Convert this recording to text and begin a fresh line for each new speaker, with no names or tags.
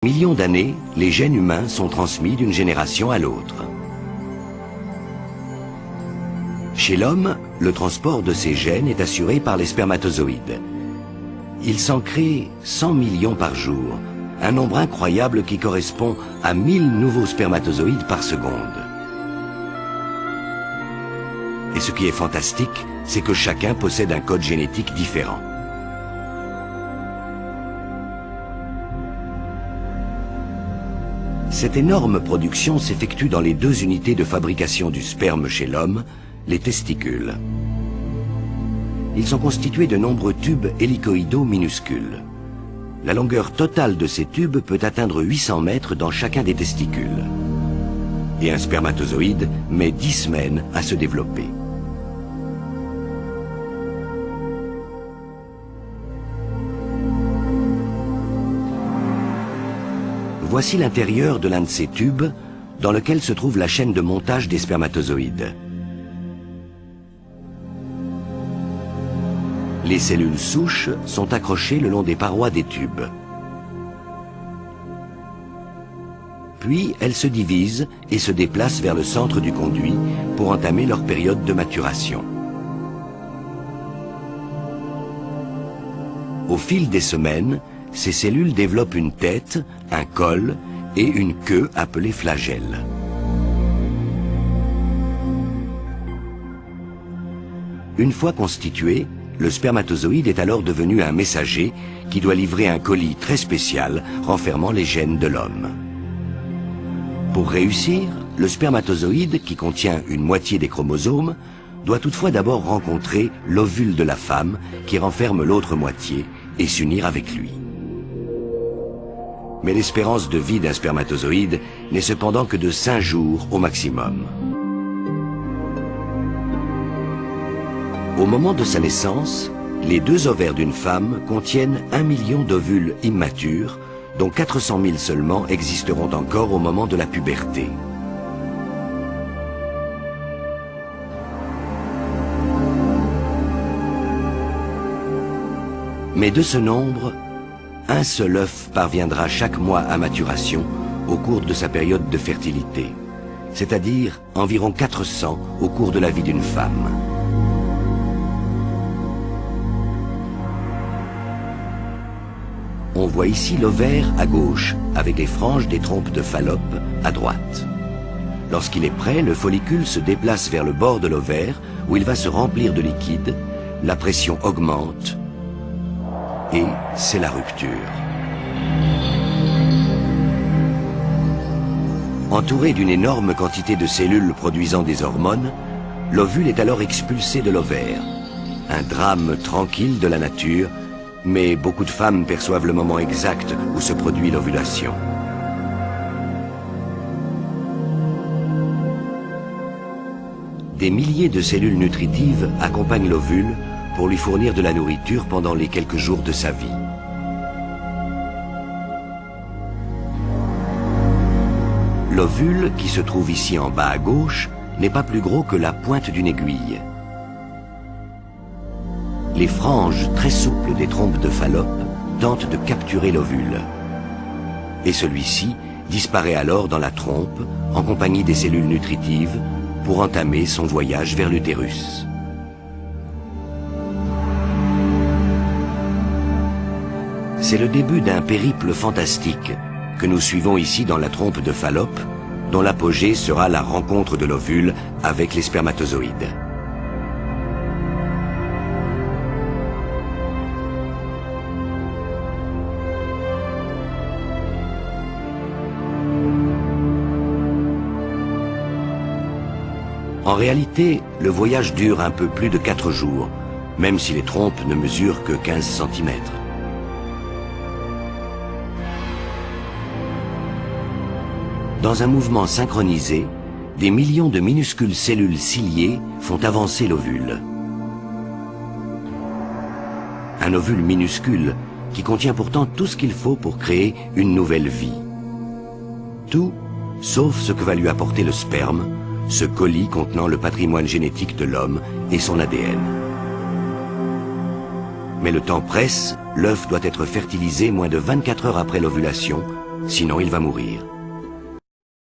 Millions d'années, les gènes humains sont transmis d'une génération à l'autre. Chez l'homme, le transport de ces gènes est assuré par les spermatozoïdes. Il s'en crée 100 millions par jour, un nombre incroyable qui correspond à 1000 nouveaux spermatozoïdes par seconde. Et ce qui est fantastique, c'est que chacun possède un code génétique différent. Cette énorme production s'effectue dans les deux unités de fabrication du sperme chez l'homme, les testicules. Ils sont constitués de nombreux tubes hélicoïdaux minuscules. La longueur totale de ces tubes peut atteindre 800 mètres dans chacun des testicules. Et un spermatozoïde met 10 semaines à se développer. Voici l'intérieur de l'un de ces tubes, dans lequel se trouve la chaîne de montage des spermatozoïdes. Les cellules souches sont accrochées le long des parois des tubes. Puis elles se divisent et se déplacent vers le centre du conduit pour entamer leur période de maturation. Au fil des semaines, ces cellules développent une tête, un col et une queue appelée flagelle. Une fois constitué, le spermatozoïde est alors devenu un messager qui doit livrer un colis très spécial renfermant les gènes de l'homme. Pour réussir, le spermatozoïde, qui contient une moitié des chromosomes, doit toutefois d'abord rencontrer l'ovule de la femme qui renferme l'autre moitié et s'unir avec lui. Mais l'espérance de vie d'un spermatozoïde n'est cependant que de 5 jours au maximum. Au moment de sa naissance, les 2 ovaires d'une femme contiennent 1 million d'ovules immatures, dont 400 000 seulement existeront encore au moment de la puberté. Mais de ce nombre, un seul œuf parviendra chaque mois à maturation au cours de sa période de fertilité, c'est-à-dire environ 400 au cours de la vie d'une femme. On voit ici l'ovaire à gauche, avec les franges des trompes de Fallope à droite. Lorsqu'il est prêt, le follicule se déplace vers le bord de l'ovaire, où il va se remplir de liquide, la pression augmente, et c'est la rupture. Entouré d'une énorme quantité de cellules produisant des hormones, l'ovule est alors expulsé de l'ovaire. Un drame tranquille de la nature, mais beaucoup de femmes perçoivent le moment exact où se produit l'ovulation. Des milliers de cellules nutritives accompagnent l'ovule pour lui fournir de la nourriture pendant les quelques jours de sa vie. L'ovule, qui se trouve ici en bas à gauche, n'est pas plus gros que la pointe d'une aiguille. Les franges très souples des trompes de Fallope tentent de capturer l'ovule. Et celui-ci disparaît alors dans la trompe, en compagnie des cellules nutritives, pour entamer son voyage vers l'utérus. C'est le début d'un périple fantastique que nous suivons ici dans la trompe de Fallope, dont l'apogée sera la rencontre de l'ovule avec les spermatozoïdes. En réalité, le voyage dure un peu plus de 4 jours, même si les trompes ne mesurent que 15 cm. Dans un mouvement synchronisé, des millions de minuscules cellules ciliées font avancer l'ovule. Un ovule minuscule qui contient pourtant tout ce qu'il faut pour créer une nouvelle vie. Tout, sauf ce que va lui apporter le sperme, ce colis contenant le patrimoine génétique de l'homme et son ADN. Mais le temps presse, l'œuf doit être fertilisé moins de 24 heures après l'ovulation sinon il va mourir.